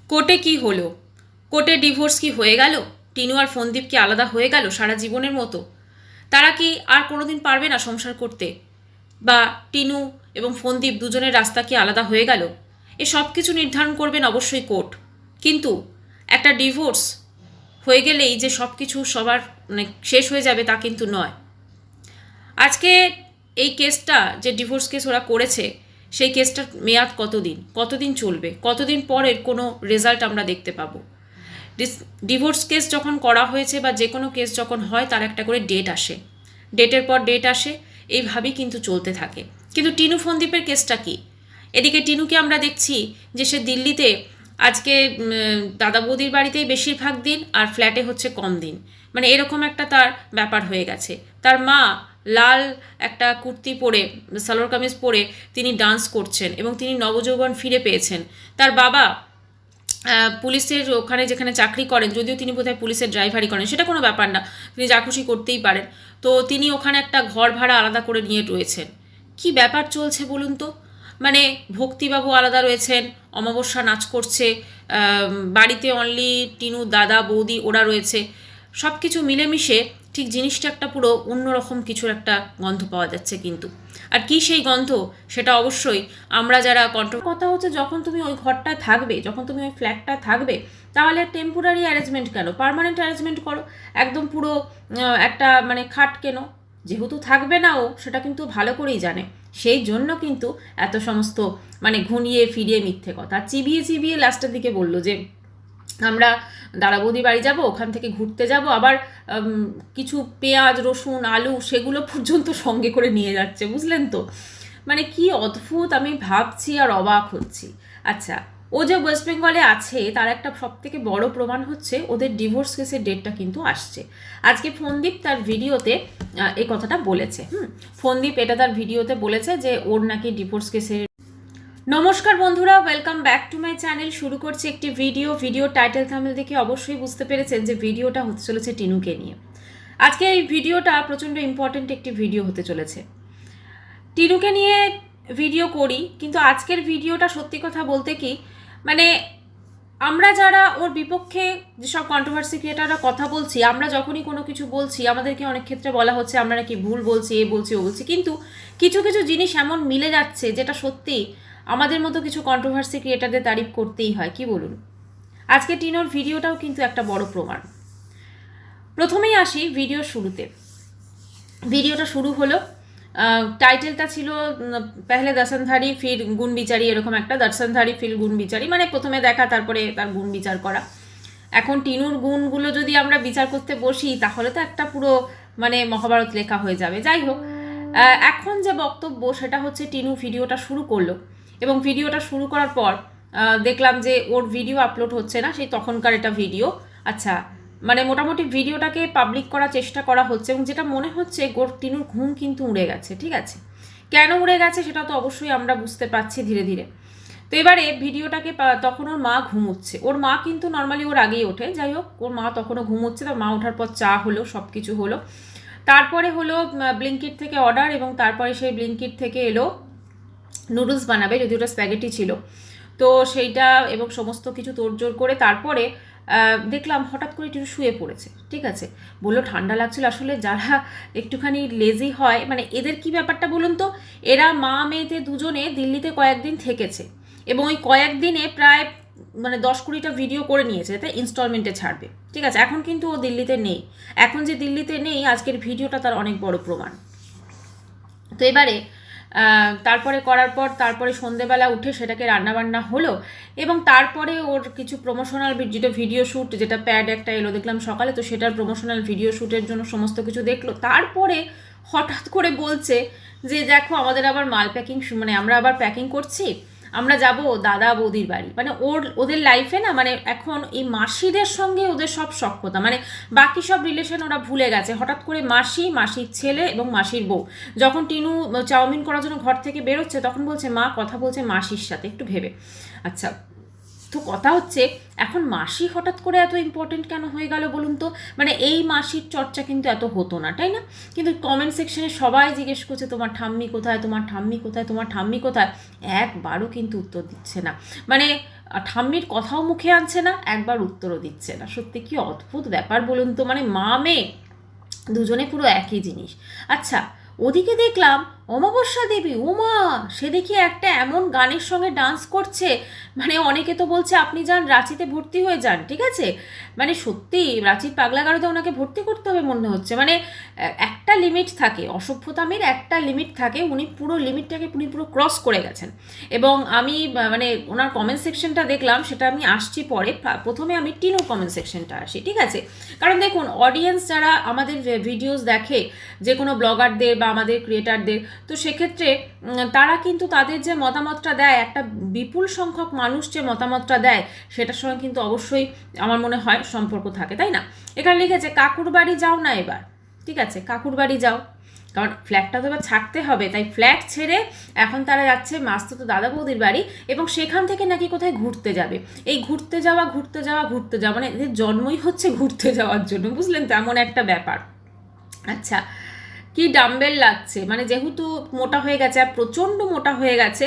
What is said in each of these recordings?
কোর্টে কি হলো? কোর্টে ডিভোর্স কি হয়ে গেল? টিনু আর ফন্দীপ কি আলাদা হয়ে গেল সারা জীবনের মতো? তারা কি আর কোনোদিন পারবে না সংসার করতে? বা টিনু এবং ফন্দীপ দুজনের রাস্তা কি আলাদা হয়ে গেল? এ সব কিছু নির্ধারণ করবেন অবশ্যই কোর্ট। কিন্তু একটা ডিভোর্স হয়ে গেলেই যে সব কিছু সবার মানে শেষ হয়ে যাবে তা কিন্তু নয়। আজকে এই কেসটা যে ডিভোর্স কেস ওরা করেছে, সেই কেসটার মেয়াদ কতদিন, কতদিন চলবে, কতদিন পরের কোনো রেজাল্ট আমরা দেখতে পাবো? ডিভোর্স কেস যখন করা হয়েছে বা যে কোনো কেস যখন হয় তার একটা করে ডেট আসে, ডেটের পর ডেট আসে, এইভাবেই কিন্তু চলতে থাকে। কিন্তু টিনু ফন্দীপের কেসটা কি? এদিকে টিনুকে আমরা দেখছি যে সে দিল্লিতে আজকে দাদা বৌদির বাড়িতেই বেশিরভাগ দিন আর ফ্ল্যাটে হচ্ছে কম দিন, মানে এরকম একটা তার ব্যাপার হয়ে গেছে। তার মা লাল একটা কুর্তি পরে, সালোয়ার কামিজ পরে তিনি ডান্স করছেন এবং তিনি নবযৌবন ফিরে পেয়েছেন। তার বাবা পুলিশের ওখানে যেখানে চাকরি করেন, যদিও তিনি বোধহয় পুলিশের ড্রাইভারই করেন, সেটা কোনো ব্যাপার না, তিনি যা খুশি করতেই পারেন। তো তিনি ওখানে একটা ঘর ভাড়া আলাদা করে নিয়ে রয়েছেন। কি ব্যাপার চলছে বলুন তো? মানে ভক্তিবাবু আলাদা রয়েছেন, অমাবস্যা নাচ করছে, বাড়িতে অনলি টিনু দাদা বৌদি ওরা রয়েছে। সব কিছু মিলেমিশে ঠিক জিনিসটা একটা পুরো অন্যরকম কিছুর একটা গন্ধ পাওয়া যাচ্ছে কিন্তু। আর কি সেই গন্ধ, সেটা অবশ্যই আমরা যারা কথা হচ্ছে, যখন তুমি ওই ঘরটায় থাকবে, যখন তুমি ওই ফ্ল্যাটটায় থাকবে, তাহলে টেম্পোরারি অ্যারেঞ্জমেন্ট কেন, পার্মানেন্ট অ্যারেঞ্জমেন্ট করো। একদম পুরো একটা মানে খাট কেন, যেহেতু থাকবে না ও, সেটা কিন্তু ভালো করেই জানে। সেই জন্য কিন্তু এত সমস্ত মানে ঘুরিয়ে ফিরিয়ে মিথ্যে কথা চিবিয়ে চিবিয়ে লাস্টের দিকে বললো যে আমরা দাদা বৌদি বাড়ি যাব, ওখান থেকে ঘুরতে যাব, আবার কিছু পেঁয়াজ রসুন আলু সেগুলো পর্যন্ত সঙ্গে করে নিয়ে যাচ্ছে, বুঝলেন তো? মানে কি অদ্ভুত, আমি ভাবছি আর অবাক হচ্ছি। আচ্ছা, ও যে ওয়েস্ট বেঙ্গলে আছে তার একটা সব থেকে বড় প্রমাণ হচ্ছে ওদের ডিভোর্স কেসের ডেটটা কিন্তু আসছে। আজকে ফন্দীপ তার ভিডিওতে এই কথাটা বলেছে। ফন্দীপ এটা তার ভিডিওতে বলেছে যে ওর নাকি ডিভোর্স কেসের। নমস্কার বন্ধুরা, welcome back to my channel. শুরু করছি একটি ভিডিও টাইটেল থাম্বনেল দেখে অবশ্যই বুঝতে পেরেছেন যে ভিডিওটা হতে চলেছে টিনুকে নিয়ে। আজকে এই ভিডিওটা প্রচণ্ড ইম্পর্টেন্ট একটি ভিডিও হতে চলেছে। টিনুকে নিয়ে ভিডিও করি, কিন্তু আজকের ভিডিওটা সত্যি কথা বলতে কি মানে আমরা যারা ওর বিপক্ষে যেসব কন্ট্রোভার্সি ক্রিয়েটাররা কথা বলছি, আমরা যখনই কোনো কিছু বলছি আমাদেরকে অনেক ক্ষেত্রে বলা হচ্ছে আমরা নাকি ভুল বলছি, এ বলছি ও বলছি, কিন্তু কিছু কিছু জিনিস এমন মিলে যাচ্ছে যেটা সত্যি আমাদের মতো কিছু কন্ট্রোভার্সি ক্রিয়েটারদের তারিফ করতেই হয়, কি বলুন? আজকে টিনোর ভিডিওটাও কিন্তু একটা বড় প্রমাণ। প্রথমেই আসি ভিডিওর শুরুতে। ভিডিওটা শুরু হলো, টাইটেলটা ছিল পেহলে দর্শনধারী ফির গুণ বিচারি, এরকম একটা দর্শনধারী ফির গুণ বিচারি, মানে প্রথমে দেখা তারপরে তার গুণ বিচার করা। এখন টিনুর গুণগুলো যদি আমরা বিচার করতে বসি তাহলে তো একটা পুরো মানে মহাভারত লেখা হয়ে যাবে। যাই হোক, এখন যে বক্তব্য সেটা হচ্ছে টিনু ভিডিওটা শুরু করলো এবং ভিডিওটা শুরু করার পর দেখলাম যে ওর ভিডিও আপলোড হচ্ছে না, সেই তখনকার এটা ভিডিও। আচ্ছা, মানে মোটামুটি ভিডিওটাকে পাবলিক করার চেষ্টা করা হচ্ছে এবং যেটা মনে হচ্ছে টিনুর ঘুম কিন্তু উড়ে গেছে। ঠিক আছে, কেন উড়ে গেছে সেটা তো অবশ্যই আমরা বুঝতে পারছি ধীরে ধীরে। তো এবারে ভিডিওটাকে তখন ওর মা ঘুমোচ্ছে, ওর মা কিন্তু নর্মালি ওর আগেই ওঠে, যাই হোক ওর মা তখনও ঘুমোচ্ছে। তার মা ওঠার পর চা হলো, সব কিছু হলো, তারপরে হলো ব্লিঙ্কিট থেকে অর্ডার এবং তারপরে সেই ব্লিঙ্কিট থেকে এলো নুডলস বানাবে, যদি ওটা স্প্যাগেটি ছিল তো সেইটা, এবং সমস্ত কিছু তোড়জোড় করে তারপরে দেখলাম হঠাৎ করে একটু শুয়ে পড়েছে। ঠিক আছে, বললো ঠান্ডা লাগছিল। আসলে যারা একটুখানি লেজি হয়, মানে এদের কি ব্যাপারটা বলুন তো, এরা মা মেয়েতে দুজনে দিল্লিতে কয়েকদিন থেকেছে এবং ওই কয়েকদিনে প্রায় মানে 10-20টা ভিডিও করে নিয়েছে, যাতে ইনস্টলমেন্টে ছাড়বে। ঠিক আছে, এখন কিন্তু ও দিল্লিতে নেই। এখন যে দিল্লিতে নেই, আজকের ভিডিওটা তার অনেক বড় প্রমাণ। তো এবারে তারপরে করার পর তারপরে সন্ধেবেলা উঠে সেটাকে রান্নাবান্না হলো এবং তারপরে ওর কিছু প্রমোশনাল যেটা ভিডিও শ্যুট, যেটা প্যাড একটা এলো দেখলাম সকালে, তো সেটার প্রমোশনাল ভিডিও শ্যুটের জন্য সমস্ত কিছু দেখলো। তারপরে হঠাৎ করে বলছে যে দেখো আমাদের আবার মাল প্যাকিং, মানে আমরা আবার প্যাকিং করছি, আমরা যাব দাদা বৌদির বাড়ি। মানে ওদের লাইফে না, মানে এখন এই মাসিদের সঙ্গে ওদের সব সখ্যতা, মানে বাকি সব রিলেশন ওরা ভুলে গেছে। হঠাৎ করে মাসি, মাসির ছেলে এবং মাসির বউ, যখন টিনু চাউমিন করার জন্য ঘর থেকে বেরোচ্ছে তখন বলছে মা কথা বলছে মাসির সাথে, একটু ভেবে। আচ্ছা, তো কথা হচ্ছে এখন মাসি হঠাৎ করে এত ইম্পর্টেন্ট কেন হয়ে গেল বলুন তো? মানে এই মাসির চর্চা কিন্তু এত হতো না, তাই না? কিন্তু কমেন্ট সেকশনে সবাই জিজ্ঞেস করছে তোমার ঠাম্মি কোথায়, তোমার ঠাম্মি কোথায়, তোমার ঠাম্মি কোথায়, একবারও কিন্তু উত্তর দিচ্ছে না। মানে ঠাম্মির কথাও মুখে আনছে না, একবার উত্তরও দিচ্ছে না। সত্যি কি অদ্ভুত ব্যাপার বলুন তো, মানে মা মেয়ে দুজনে পুরো একই জিনিস। আচ্ছা, ওদিকে দেখলাম অমাবস্যা দেবী, উমা সে দেখি একটা এমন গানের সঙ্গে ডান্স করছে, মানে অনেকে তো বলছে আপনি যান রাঁচিতে ভর্তি হয়ে যান, ঠিক আছে, মানে সত্যি রাঁচির পাগলাগারোতে ওনাকে ভর্তি করতে হবে মনে হচ্ছে। মানে একটা লিমিট থাকে, অসভ্যতামের একটা লিমিট থাকে, উনি পুরো লিমিটটাকে উনি পুরো ক্রস করে গেছেন। এবং আমি মানে ওনার কমেন্ট সেকশনটা দেখলাম, সেটা আমি আসছি পরে, প্রথমে আমি টিনুর কমেন্ট সেকশনটা আসি, ঠিক আছে। কারণ দেখুন, অডিয়েন্স যারা আমাদের ভিডিওস দেখে, যে কোনো ব্লগারদের বা আমাদের ক্রিয়েটারদের, তো সেক্ষেত্রে তারা কিন্তু তাদের যে মতামতটা দেয়, একটা বিপুল সংখ্যক মানুষ যে মতামতটা দেয়, সেটার সঙ্গে কিন্তু অবশ্যই আমার মনে হয় সম্পর্ক থাকে, তাই না। এখানে লিখেছে কাকুর বাড়ি যাও না এবার, ঠিক আছে, কাকুর বাড়ি যাও, কারণ ফ্ল্যাটটা তো এবার ছাড়তে হবে, তাই ফ্ল্যাট ছেড়ে এখন তারা যাচ্ছে মাস্তুতো দাদা বৌদির বাড়ি, এবং সেখান থেকে নাকি কোথায় ঘুরতে যাবে। এই ঘুরতে যাওয়া মানে এদের জন্মই হচ্ছে ঘুরতে যাওয়ার জন্য, বুঝলেন, তেমন একটা ব্যাপার। আচ্ছা, কি ডাম্বেল লাগছে, মানে যেহেতু মোটা হয়ে গেছে, আর প্রচণ্ড মোটা হয়ে গেছে,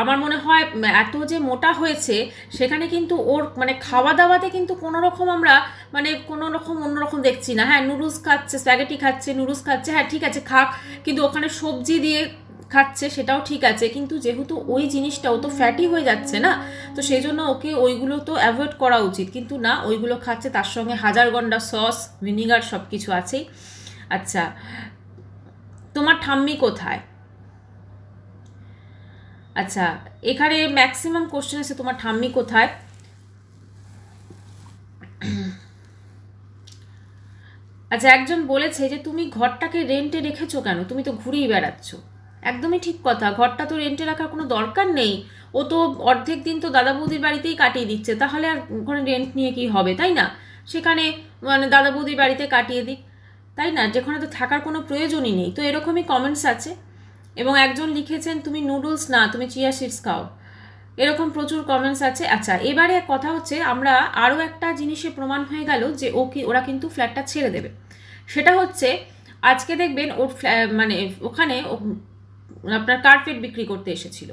আমার মনে হয় এত যে মোটা হয়েছে, সেখানে কিন্তু ওর মানে খাওয়া দাওয়াতে কিন্তু কোনো রকম আমরা মানে কোনো রকম অন্যরকম দেখছি না। হ্যাঁ, নুডলস খাচ্ছে, স্প্যাগেটি খাচ্ছে, নুডলস খাচ্ছে, হ্যাঁ ঠিক আছে খাক, কিন্তু ওখানে সবজি দিয়ে খাচ্ছে, সেটাও ঠিক আছে, কিন্তু যেহেতু ওই জিনিসটা ও তো ফ্যাটি হয়ে যাচ্ছে না, তো সেই জন্য ওকে ওইগুলো তো অ্যাভয়েড করা উচিত, কিন্তু না, ওইগুলো খাচ্ছে, তার সঙ্গে হাজার গন্ডা সস, ভিনিগার সব কিছু আছেই। আচ্ছা, তোমার ঠাম্মি কোথায়? আচ্ছা, এখানে ম্যাক্সিমাম কোশ্চেন আছে তোমার ঠাম্মি কোথায়। আচ্ছা, একজন বলেছে যে তুমি ঘরটাকে রেন্টে রেখেছো কেন, তুমি তো ঘুরেই বেড়াচ্ছ। একদমই ঠিক কথা, ঘরটা তো রেন্টে রাখার কোনো দরকার নেই, ও তো অর্ধেক দিন তো দাদা বৌদির বাড়িতেই কাটিয়ে দিচ্ছে, তাহলে আর ওখানে রেন্ট নিয়ে কি হবে, তাই না। সেখানে মানে দাদা বৌদির বাড়িতে কাটিয়ে দিক, তাই না, যেখানে তো থাকার কোনো প্রয়োজনই নেই। তো এরকমই কমেন্টস আছে। এবং একজন লিখেছেন তুমি নুডলস না, তুমি চিয়া সিডস খাও, এরকম প্রচুর কমেন্টস আছে। আচ্ছা, এবারে কথা হচ্ছে, আমরা আরও একটা জিনিসে প্রমাণ হয়ে গেল যে ওরা কিন্তু ফ্ল্যাটটা ছেড়ে দেবে। সেটা হচ্ছে, আজকে দেখবেন ওর মানে ওখানে আপনার কার্পেট বিক্রি করতে এসেছিল,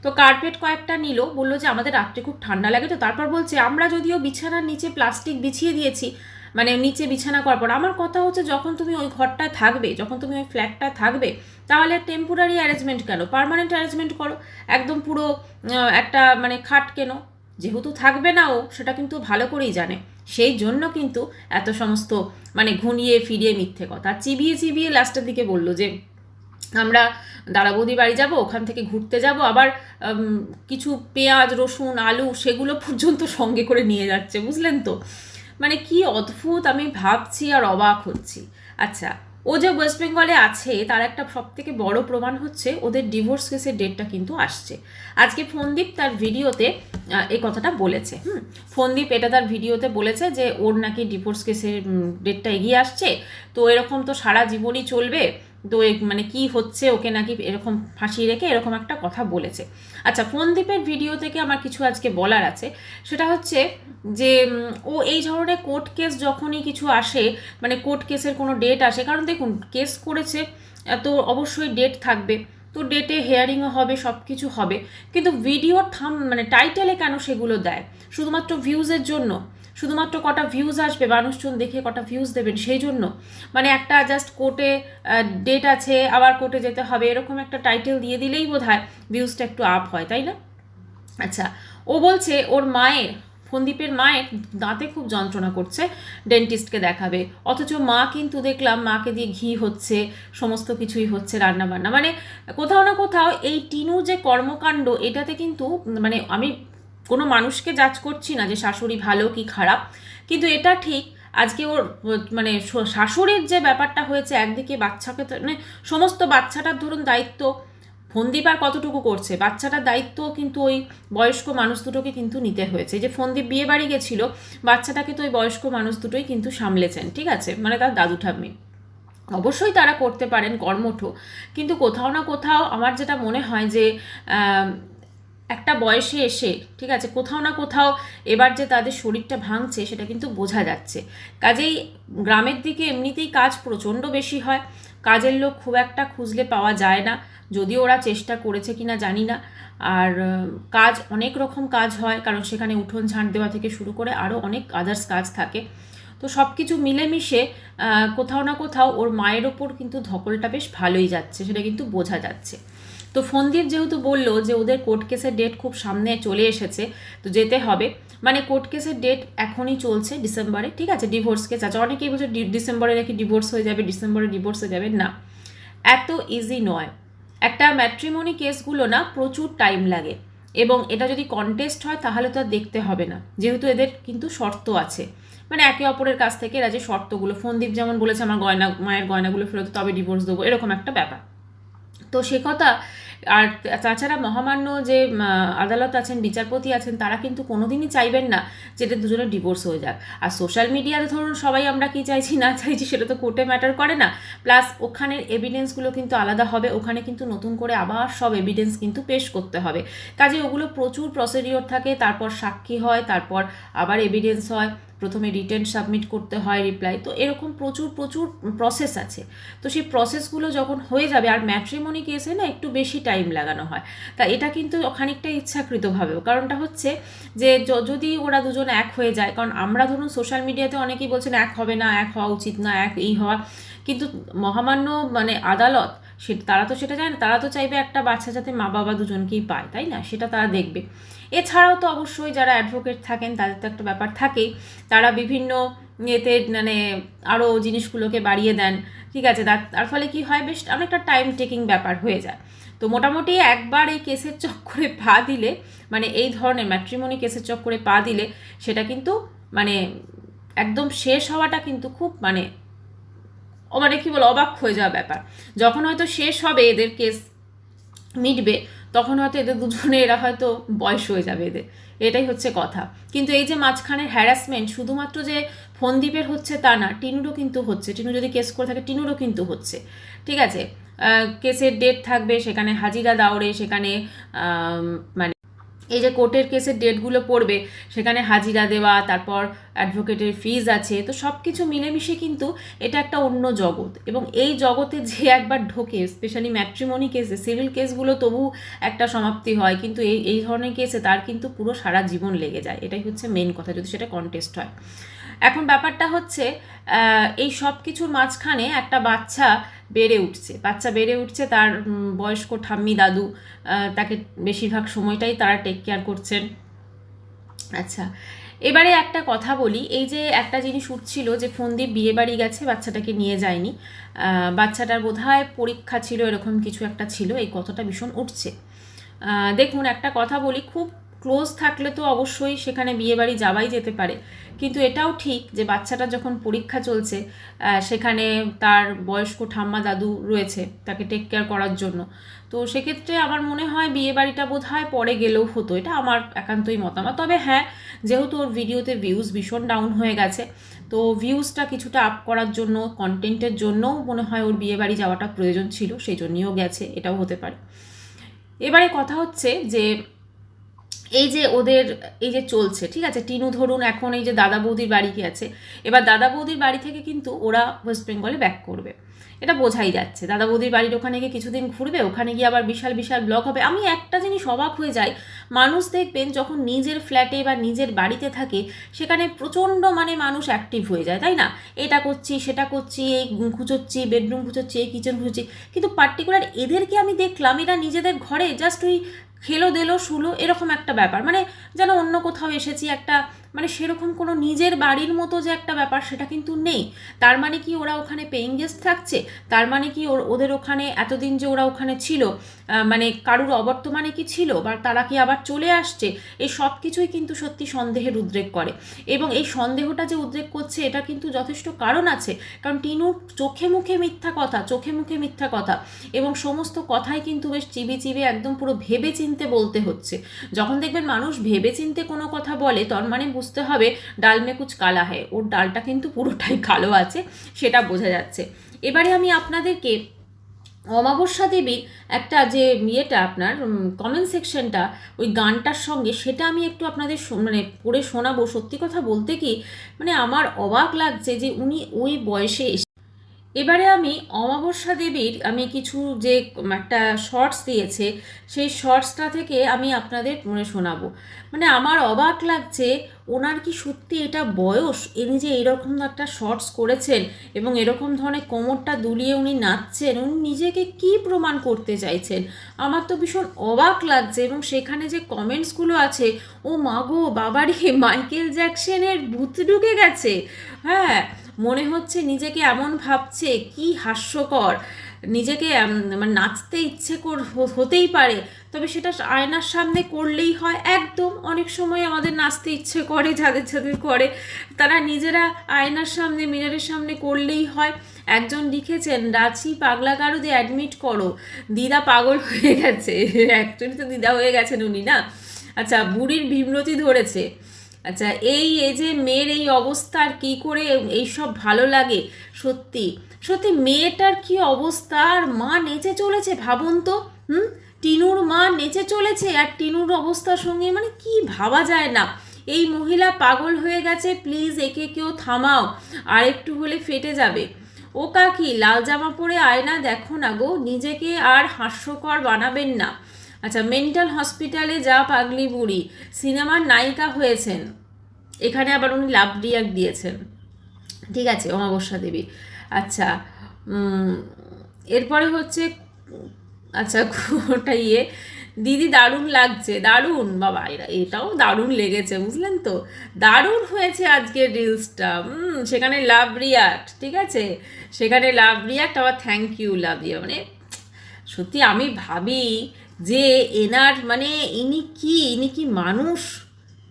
তো কার্পেট কয়েকটা নিল, বললো যে আমাদের রাত্রে খুব ঠান্ডা লাগে, তো তারপর বলছে আমরা যদিও বিছানার নিচে প্লাস্টিক বিছিয়ে দিয়েছি, মানে নিচে বিছানা করার পর, আমার কথা হচ্ছে যখন তুমি ওই ঘরটায় থাকবে, যখন তুমি ওই ফ্ল্যাটটায় থাকবে, তাহলে টেম্পোরারি অ্যারেঞ্জমেন্ট কেন, পার্মানেন্ট অ্যারেঞ্জমেন্ট করো, একদম পুরো একটা মানে খাট কেন, যেহেতু থাকবে না ও, সেটা কিন্তু ভালো করেই জানে, সেই জন্য কিন্তু এত সমস্ত মানে ঘুরিয়ে ফিরিয়ে মিথ্যে কথা চিবিয়ে চিবিয়ে লাস্টের দিকে বললো যে আমরা দাদা বৌদি বাড়ি যাব, ওখান থেকে ঘুরতে যাব, আবার কিছু পেঁয়াজ রসুন আলু সেগুলো পর্যন্ত সঙ্গে করে নিয়ে যাচ্ছে, বুঝলেন তো, মানে কি অদ্ভুত, আমি ভাবছি আর অবাক হচ্ছি। আচ্ছা, ও যে ওয়েস্ট বেঙ্গলে আছে, তার একটা সব থেকে বড় প্রমাণ হচ্ছে ওদের ডিভোর্স কেসের ডেটটা কিন্তু আসছে। আজকে ফোনদীপ তার ভিডিওতে এই কথাটা বলেছে। ফোনদীপ এটা তার ভিডিওতে বলেছে যে ওর নাকি ডিভোর্স কেসের ডেটটা এগিয়ে আসছে, তো এরকম তো সারা জীবনই চলবে, তো মানে কি হচ্ছে, ওকে নাকি এরকম ফাঁসিয়ে রেখে এরকম একটা কথা বলেছে। আচ্ছা, ফোনদীপের ভিডিও থেকে আমার কিছু আজকে বলার আছে, সেটা হচ্ছে যে ও এই ধরনের কোর্ট কেস যখনই কিছু আসে, মানে কোর্ট কেসের কোনো ডেট আসে, কারণ দেখুন কেস করেছে তো অবশ্যই ডেট থাকবে, তো ডেটে হেয়ারিংও হবে, সব কিছু হবে, কিন্তু ভিডিওর মানে টাইটেলে কেন সেগুলো দেয়, শুধুমাত্র ভিউজের জন্য, শুধুমাত্র কটা ভিউজ আসবে, মানুষজন দেখে কটা ভিউজ দেবেন সেই জন্য, মানে একটা জাস্ট কোর্টে ডেট আছে আবার কোর্টে যেতে হবে, এরকম একটা টাইটেল দিয়ে দিলেই বোধহয় ভিউজটা একটু আপ হয়, তাই না। আচ্ছা, ও বলছে ওর মায়ের, ফোনদীপের মায়ের দাঁতে খুব যন্ত্রণা করছে, ডেন্টিস্টকে দেখাবে, অথচ মা কিন্তু দেখলাম মাকে দিয়ে ঘি হচ্ছে, সমস্ত কিছুই হচ্ছে, রান্নাবান্না, মানে কোথাও না কোথাও এই টিনু যে কর্মকাণ্ড, এটাতে কিন্তু মানে আমি কোনো মানুষকে জাজ করছি না যে শাশুড়ি ভালো কি খারাপ, কিন্তু এটা ঠিক আজকে ওর মানে শাশুড়ির যে ব্যাপারটা হয়েছে, একদিকে বাচ্চাকে মানে সমস্ত বাচ্চাটার ধরুন দায়িত্ব ফোনদীপ আর কতটুকু করছে, বাচ্চাটার দায়িত্ব কিন্তু ওই বয়স্ক মানুষ দুটোকে কিন্তু নিতে হয়েছে। যে ফোনদীপ বিয়ে বাড়ি গেছিলো, বাচ্চাটাকে তো ওই বয়স্ক মানুষ দুটোই কিন্তু সামলেছেন, ঠিক আছে, মানে তার দাদু ঠাম্মি, অবশ্যই তারা করতে পারেন কর্মঠ, কিন্তু কোথাও না কোথাও আমার যেটা মনে হয় যে একটা বয়সে এসে, ঠিক আছে, কোথাও না কোথাও এবার যে তাদের শরীরটা ভাঙছে সেটা কিন্তু বোঝা যাচ্ছে। কাজেই গ্রামের দিকে এমনিতেই কাজ প্রচণ্ড বেশি হয়, কাজের লোক খুব একটা খুঁজলে পাওয়া যায় না, যদিও ওরা চেষ্টা করেছে কিনা জানি না। আর কাজ অনেক রকম কাজ হয়, কারণ সেখানে উঠোন ঝাঁট দেওয়া থেকে শুরু করে আরও অনেক আদার্স কাজ থাকে। তো সব কিছু মিলেমিশে কোথাও না কোথাও ওর মায়ের ওপর কিন্তু ধকলটা বেশ ভালোই যাচ্ছে, সেটা কিন্তু বোঝা যাচ্ছে। তো ফোনদীপ যেহেতু বললো যে ওদের কোর্ট কেসের ডেট খুব সামনে চলে এসেছে, তো যেতে হবে। মানে কোর্ট কেসের ডেট এখনই চলছে ডিসেম্বরে, ঠিক আছে। ডিভোর্স কেস আছে, অনেকেই বলছে ডিসেম্বরে নাকি ডিভোর্স হয়ে যাবে, ডিসেম্বরে ডিভোর্স হয়ে যাবে। না, এত ইজি নয়। একটা ম্যাট্রিমনি কেসগুলো না প্রচুর টাইম লাগে, এবং এটা যদি কন্টেস্ট হয় তাহলে তো আর দেখতে হবে না, যেহেতু এদের কিন্তু শর্ত আছে। মানে একে অপরের কাছ থেকে এরা যে শর্তগুলো, ফোনদীপ যেমন বলেছে আমার মায়ের গয়নাগুলো ফেরত তবে ডিভোর্স দেবো, এরকম একটা ব্যাপার। তো সে কথা। আর তাছাড়া মহামান্য যে আদালত আছেন, বিচারপতি আছেন, তারা কিন্তু কোনোদিনই চাইবেন না যে এটা দুজনে ডিভোর্স হয়ে যাক। আর সোশ্যাল মিডিয়াতে ধরুন সবাই আমরা কি চাইছি না চাইছি সেটা তো কোর্টে ম্যাটার করে না। প্লাস ওখানের এভিডেন্সগুলো কিন্তু আলাদা হবে, ওখানে কিন্তু নতুন করে আবার সব এভিডেন্স কিন্তু পেশ করতে হবে। কাজে ওগুলো প্রচুর প্রসিডিওর থাকে, তারপর সাক্ষী হয়, তারপর আবার এভিডেন্স হয়, প্রথমে রিটেন সাবমিট করতে হয়, রিপ্লাই, তো এরকম প্রচুর প্রচুর প্রসেস আছে। তো সেই প্রসেসগুলো যখন হয়ে যাবে, আর ম্যাট্রিমনি কেসে না একটু বেশি টাইম লাগানো হয়, তা এটা কিন্তু খানিকটা ইচ্ছাকৃতভাবেও। কারণটা হচ্ছে যে যদি ওরা দুজন এক হয়ে যায়, কারণ আমরা ধরুন সোশ্যাল মিডিয়াতে অনেকেই বলছেন এক হবে না, এক হওয়া উচিত না, এক এই হওয়া, কিন্তু মহামান্য মানে আদালত তারা তো সেটা চায় না। তারা তো চাইবে একটা বাচ্চা যাতে মা বাবা দুজনকেই পায়, তাই না? সেটা তারা দেখবে। এছাড়াও তো অবশ্যই যারা অ্যাডভোকেট থাকেন তাদের তো একটা ব্যাপার থাকেই, তারা বিভিন্ন ইয়েতে মানে আরও জিনিসগুলোকে বাড়িয়ে দেন, ঠিক আছে। তার ফলে কি হয়, বেশ অনেকটা টাইম টেকিং ব্যাপার হয়ে যায়। তো মোটামুটি একবার এই কেসের চক্করে পা দিলে, মানে এই ধরনের ম্যাট্রিমনি কেসের চক্করে পা দিলে, সেটা কিন্তু মানে একদম শেষ হওয়াটা কিন্তু খুব মানে কি বলো, অবাক হয়ে যাওয়া ব্যাপার। যখন হয়তো শেষ হবে, এদের কেস মিটবে, তখন হয়তো এদের দুজনে এরা হয়তো বয়স হয়ে যাবে এদের, এটাই হচ্ছে কথা। কিন্তু এই যে মাঝখানের হ্যারাসমেন্ট শুধুমাত্র যে ফোনদীপের হচ্ছে তা না, টিনুরও কিন্তু হচ্ছে। টিনু যদি কেস করে থাকে, টিনুরও কিন্তু হচ্ছে, ঠিক আছে। কেসের ডেট থাকবে, সেখানে হাজিরা দাওরে, সেখানে মানে এই যে কোর্টের কেসের ডেটগুলো পড়বে, সেখানে হাজিরা দেওয়া, তারপর অ্যাডভোকেটের ফিজ আছে, তো সব কিছু মিলেমিশে কিন্তু এটা একটা অন্য জগৎ। এবং এই জগতে যে একবার ঢোকে, স্পেশালি ম্যাট্রিমনি কেসে, সিভিল কেসগুলো তবু একটা সমাপ্তি হয়, কিন্তু এই ধরনের কেসে তার কিন্তু পুরো সারা জীবন লেগে যায়। এটাই হচ্ছে মেন কথা, যদি সেটা কন্টেস্ট হয়। এখন ব্যাপারটা হচ্ছে এই সব কিছুর মাঝখানে একটা বাচ্চা বেড়ে উঠছে, তার বয়স্ক ঠাম্মি দাদু তাকে বেশিরভাগ সময়টাই তারা টেক কেয়ার করছেন। আচ্ছা, এবারে একটা কথা বলি, এই যে একটা জিনিস উঠছিল যে ফোনদীপ বিয়ে বাড়ি গেছে, বাচ্চাটাকে নিয়ে যায়নি, বাচ্চাটার বোধহয় পরীক্ষা ছিল, এরকম কিছু একটা ছিল, এই কথাটা ভীষণ উঠছে। দেখুন, একটা কথা বলি, খুব ক্লোজ থাকলে তো অবশ্যই সেখানে বিয়ে বাড়ি যাওয়াই যেতে পারে, কিন্তু এটাও ঠিক যে বাচ্চাটা যখন পরীক্ষা চলছে, সেখানে তার বয়স্ক ঠাম্মা দাদু রয়েছে তাকে টেক কেয়ার করার জন্য। তো সেক্ষেত্রে আমার মনে হয় বিয়ে বাড়িটা বোধহয় পরে গেলেও হতো, এটা আমার একান্তই মতামত। তবে হ্যাঁ, যেহেতু ওর ভিডিওতে ভিউজ ভীষণ ডাউন হয়ে গেছে, তো ভিউজটা কিছুটা আপ করার জন্য, কন্টেন্টের জন্যও মনে হয় ওর বিয়ে বাড়ি যাওয়াটা প্রয়োজন ছিল, সেই জন্যও গেছে, এটাও হতে পারে। এবারে কথা হচ্ছে যে এই যে ওদের এই যে চলছে, ঠিক আছে, টিনু ধরুন এখন এই যে দাদা বৌদির বাড়ি গেছে, এবার দাদা বৌদির বাড়ি থেকে কিন্তু ওরা ওয়েস্ট বেঙ্গলে ব্যাক করবে, এটা বোঝাই যাচ্ছে। দাদা বৌদির বাড়ির ওখানে গিয়ে কিছুদিন ঘুরবে, ওখানে গিয়ে আবার বিশাল বিশাল ব্লগ হবে। আমি একটা জিনিস অবাক হয়ে যাই, মানুষ দেখবেন যখন নিজের ফ্ল্যাটে বা নিজের বাড়িতে থাকে, সেখানে প্রচণ্ড মানে মানুষ অ্যাক্টিভ হয়ে যায়, তাই না? এটা করছি, সেটা করছি, এই খুঁচোচ্ছি, বেডরুম খুঁচোচ্ছি, এই কিচেন খুঁজছি, কিন্তু পার্টিকুলার এদেরকে আমি দেখলাম এরা নিজেদের ঘরে জাস্ট ওই খেলো দেলো শুলো, এরকম একটা ব্যাপার, মানে যেন অন্য কোথাও এসেছি একটা, মানে সেরকম কোনো নিজের বাড়ির মতো যে একটা ব্যাপার, সেটা কিন্তু নেই। তার মানে কি ওরা ওখানে পেইং গেস্ট থাকছে? তার মানে কি ওদের ওখানে এতদিন যে ওরা ওখানে ছিল, মানে কারুর অবর্তমানে কি ছিল, বা তারা কি আবার চলে আসছে? এই সব কিছুই কিন্তু সত্যি সন্দেহের উদ্রেক করে, এবং এই সন্দেহটা যে উদ্রেক করছে এটা কিন্তু যথেষ্ট কারণ আছে। কারণ টিনুর চোখে মুখে মিথ্যা কথা, এবং সমস্ত কথাই কিন্তু বেশ চিবে চিবে একদম পুরো ভেবে চিনতে বলতে হচ্ছে। যখন দেখবেন মানুষ ভেবে চিনতে কোনো কথা বলে, তার মানে বুঝতে হবে ডাল মে কুচ কালা হয়, ওর ডালটা কিন্তু পুরোটাই কালো আছে, সেটা বোঝা যাচ্ছে। এবারে আমি আপনাদেরকে অমাবস্যা দেবীর একটা যে ইয়েটা, আপনার কমেন্ট সেকশনটা, ওই গানটার সঙ্গে, সেটা আমি একটু আপনাদের মানে পড়ে শোনাবো। সত্যি কথা বলতে কি, মানে আমার অবাক লাগছে যে উনি ওই বয়সে এবারে আমি অমাবস্যা দেবীর আমি কিছু যে একটা শর্টস দিয়েছে সেই শর্টসটা থেকে আমি আপনাদের শোনাবো। মানে আমার অবাক লাগছে, ওনার কি সত্যি এটা বয়স? ইনি যে এরকম একটা শর্টস করেছেন এবং এরকম ধরনের কোমরটা দুলিয়ে উনি নাচছেন, উনি নিজেকে কি প্রমাণ করতে চাইছেন? আমার তো ভীষণ অবাক লাগছে। এবং সেখানে যে কমেন্টসগুলো আছে, ও মাগো বাবারে, মাইকেল জ্যাকসনের ভূত ঢুকে গেছে। হ্যাঁ, মনে হচ্ছে নিজেকে এমন ভাবছে, কি হাস্যকর। নিজেকে মানে নাচতে ইচ্ছে হতেই পারে, তবে সেটা আয়নার সামনে করলেই হয়। একদম, অনেক সময় আমাদের নাচতে ইচ্ছে করে, যাদের যাদের করে তারা নিজেরা আয়নার সামনে, মিররের সামনে করলেই হয়। একজন লিখেছেন, রাঁচি পাগলা গারদে অ্যাডমিট করো, দিদা পাগল হয়ে গেছে। অ্যাকচুয়ালি তো দিদা হয়ে গেছেন উনি, না? আচ্ছা, বুড়ির বিমরতি ধরেছে। আচ্ছা, এই যে মেয়ের এই অবস্থা, আর কী করে এইসব ভালো লাগে? সত্যি সত্যি মেয়েটার কি অবস্থা, আর মা নেচে চলেছে, ভাবুন তো। টিনুর মা নেচে চলেছে, আর টিনুর অবস্থার সঙ্গে মানে কি ভাবা যায় না। এই মহিলা পাগল হয়ে গেছে, প্লিজ একে কেউ থামাও, আর একটু হলে ফেটে যাবে। ও কাকি, লাল জামা পরে আয়না দেখো না গো, নিজেকে আর হাস্যকর বানাবেন না। আচ্ছা, মেন্টাল হসপিটালে যা পাগলি বুড়ি সিনেমার নায়িকা হয়েছেন। এখানে আবার উনি লাভ রিয়াক্ট দিয়েছেন। ঠিক আছে, অমাবস্যা দেবী। আচ্ছা, এরপরে হচ্ছে, আচ্ছা ওটা দিদি দারুণ লাগছে, দারুণ বাবা, এটাও দারুণ লেগেছে, বুঝলেন তো? দারুণ হয়েছে আজকের রিলসটা। সেখানে লাভ রিয়াক্ট, ঠিক আছে, সেখানে লাভ রিয়াক্ট, আবার থ্যাংক ইউ লাভ ইউ। মানে সত্যি আমি ভাবি যে এনার মানে ইনি কি মানুষ?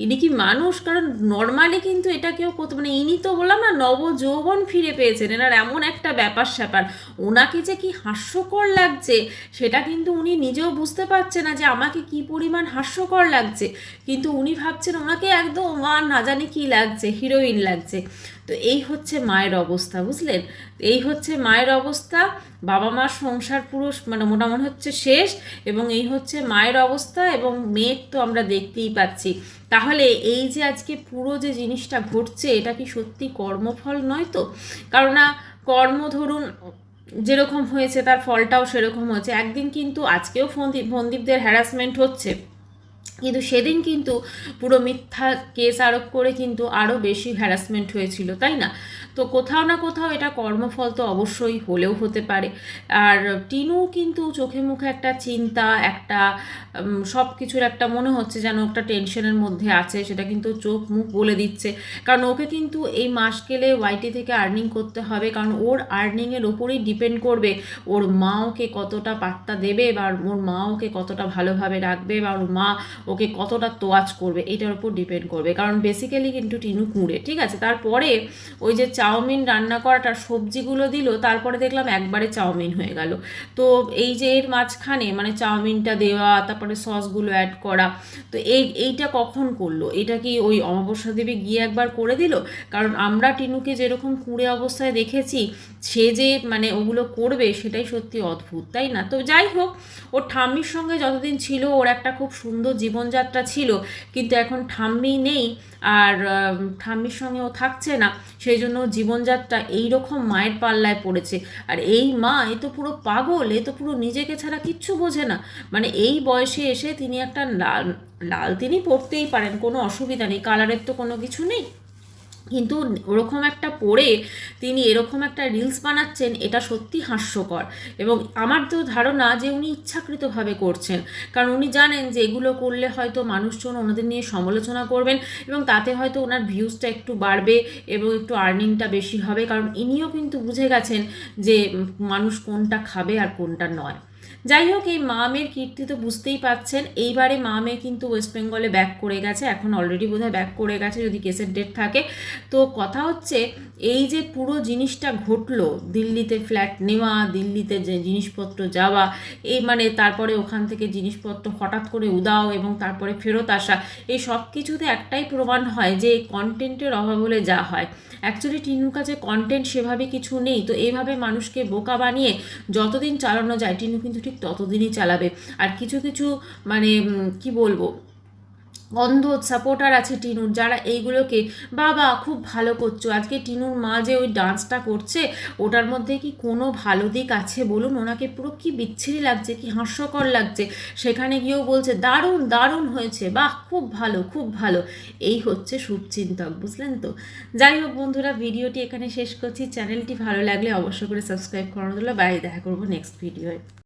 ইনি কি মানুষ? কারণ নর্মালি কিন্তু এটা কেউ করতে, মানে ইনি তো বললাম না, নবযৌবন ফিরে পেয়েছেন। এনার এমন একটা ব্যাপার স্যাপার, ওনাকে যে কি হাস্যকর লাগছে সেটা কিন্তু উনি নিজেও বুঝতে পারছে না যে আমাকে কি পরিমাণ হাস্যকর লাগছে। কিন্তু উনি ভাবছেন ওনাকে একদম আর না জানি কি লাগছে, হিরোইন লাগছে। তো এই হচ্ছে মায়ের অবস্থা, বুঝলেন? এই হচ্ছে মায়ের অবস্থা। বাবা মার সংসার পুরো মানে মোটামুটি হচ্ছে শেষ, এবং এই হচ্ছে মায়ের অবস্থা। এবং মেয়ের তো আমরা দেখতেই পাচ্ছি। তাহলে এই যে আজকে পুরো যে জিনিসটা ঘটছে, এটা কি সত্যি কর্মফল নয় তো? কারণ না, কর্ম ধরুন যেরকম হয়েছে তার ফলটাও সেরকম হয়েছে। একদিন কিন্তু আজকেও ফন্দীপদের হ্যারাসমেন্ট হচ্ছে, কিন্তু সেদিন কিন্তু পুরো মিথ্যা কেস আরোপ করে কিন্তু আরও বেশি হ্যারাসমেন্ট হয়েছিল, তাই না? তো কোথাও না কোথাও এটা কর্মফল তো অবশ্যই হলেও হতে পারে। আর টিনু কিন্তু চোখে মুখে একটা চিন্তা, একটা সব কিছুর একটা মনে হচ্ছে যেন একটা টেনশনের মধ্যে আছে, সেটা কিন্তু চোখ মুখ বলে দিচ্ছে। কারণ ওকে কিন্তু এই মাস গেলে ওয়াইটি থেকে আর্নিং করতে হবে, কারণ ওর আর্নিংয়ের ওপরেই ডিপেন্ড করবে ওর মা ওকে কতটা পাত্তা দেবে, বা ওর মা ওকে কতটা ভালোভাবে রাখবে, বা ওর মা ওকে কতটা তোয়াজ করবে, এটার উপর ডিপেন্ড করবে। কারণ বেসিক্যালি কিন্তু টিনু কুঁড়ে, ঠিক আছে? তারপরে ওই যে চাউমিন রান্না করাটা, সবজিগুলো দিল, তারপরে দেখলাম একবারে চাউমিন হয়ে গেল। তো এই যে এর মাঝখানে মানে চাউমিনটা দেওয়া, তারপরে সসগুলো অ্যাড করা, তো এইটা কখন করলো? এটা কি ওই অমাবস্যা দেবী গিয়ে একবার করে দিল? কারণ আমরা টিনুকে যেরকম কুঁড়ে অবস্থায় দেখেছি, সে যে মানে ওগুলো করবে সেটাই সত্যি অদ্ভুত, তাই না? তো যাই হোক, ওর ঠাম্মির সঙ্গে যতদিন ছিল ওর একটা খুব সুন্দর জীবনযাত্রা ছিল, কিন্তু এখন ঠাম্মি নেই, আর ঠাম্মির সঙ্গে ও থাকছে না, সেই জন্য জীবনযাত্রা এইরকম মায়ের পাল্লায় পড়েছে। আর এই মা, এ তো পুরো পাগল, এ তো পুরো নিজেকে ছাড়া কিচ্ছু বোঝে না। মানে এই বয়সে এসে তিনি একটা লাল লাল তিনি পরতেই পারেন, কোনো অসুবিধা নেই, কালারের তো কোনো কিছু নেই, কিন্তু ওরকম একটা পরে তিনি এরকম একটা রিলস বানাচ্ছেন, এটা সত্যি হাস্যকর। এবং আমার তো ধারণা যে উনি ইচ্ছাকৃতভাবে করছেন, কারণ উনি জানেন যে এগুলো করলে হয়তো মানুষজন ওনাদের নিয়ে সমালোচনা করবেন, এবং তাতে হয়তো ওনার ভিউজটা একটু বাড়বে এবং একটু আর্নিংটা বেশি হবে। কারণ ইনিও কিন্তু বুঝে গেছেন যে মানুষ কোনটা খাবে আর কোনটা নয়। যাই হোক, এই মা মেয়ের কীর্তি তো বুঝতেই পাচ্ছেন। এইবারে মা মেয়ে কিন্তু ওয়েস্ট বেঙ্গলে ব্যাক করে গেছে, এখন অলরেডি বোধহয় ব্যাক করে গেছে যদি কেসের ডেট থাকে। তো কথা হচ্ছে, এই যে পুরো জিনিসটা ঘটলো, দিল্লিতে ফ্ল্যাট নেওয়া, দিল্লিতে যে জিনিসপত্র যাওয়া, এই মানে তারপরে ওখান থেকে জিনিসপত্র হঠাৎ করে উদাও এবং তারপরে ফেরত আসা, এই সব কিছুতে একটাই প্রমাণ হয় যে কন্টেন্টের অভাব হলে যা হয়। অ্যাকচুয়ালি টিনুর কাছে কন্টেন্ট সেভাবে কিছু নেই, তো এইভাবে মানুষকে বোকা বানিয়ে যতদিন চালানো যায় টিনু কিন্তু ঠিক ততদিনই চালাবে। আর কিছু কিছু মানে কি বলবো, অন্ধ সাপোর্টার আছে টিনুর, যারা এইগুলোকে বাবা খুব ভালো করছো, আজকে টিনুর মা যে ওই ডান্সটা করছে ওটার মধ্যে কি কোনো ভালো দিক আছে বলুন? ওনাকে পুরো কি বিচ্ছিরি লাগছে, কি হাস্যকর লাগছে, সেখানে গিয়েও বলছে দারুণ দারুণ হয়েছে, বাহ খুব ভালো খুব ভালো। এই হচ্ছে শুভচিন্তক, বুঝলেন তো? যাই হোক বন্ধুরা, ভিডিওটি এখানে শেষ করছি। চ্যানেলটি ভালো লাগলে অবশ্যই করে সাবস্ক্রাইব করানো দিল। বাইরে দেখা করবো নেক্সট ভিডিওয়।